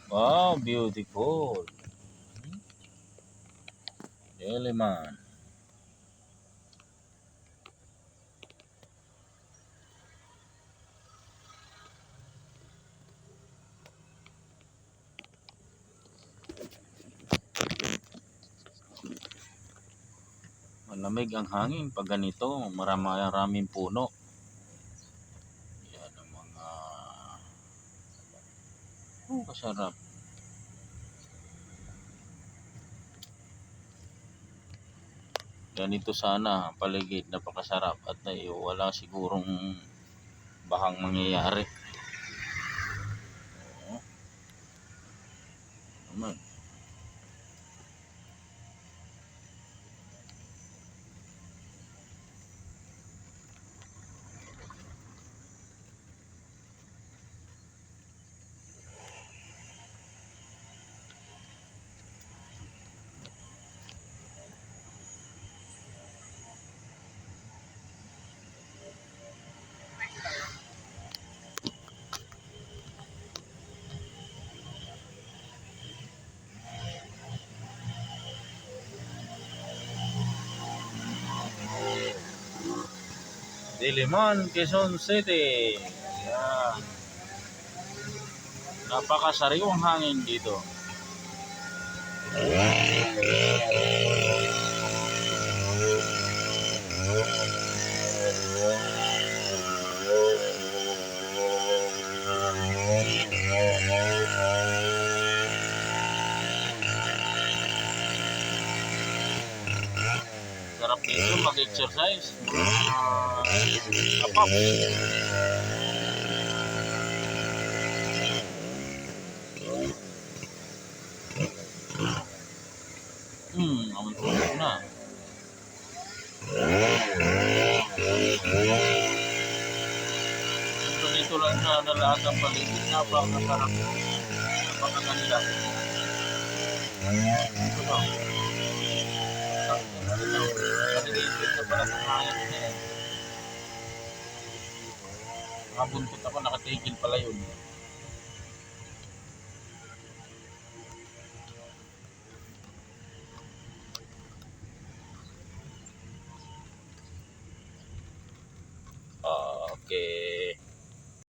Wow, beautiful. Diliman. Malamig ang hangin pag ganito, maraming puno. Yan ang mga kasarap. Ganito sana ang paligid, napakasarap at wala sigurong bahang mangyayari. Oo. Naman. Diliman, Quezon City. Yan. Napakasariwang hangin dito. Sarap dito mag-exercise. Apap. Amoy tulog na. Ito dito lang na lahat ang paligid. Napakasarap. Napakaganda. Ito ba? Nalilipid na pala sa hangin na yan. Nakabuntot ako, nakatigil pala yun. Okay.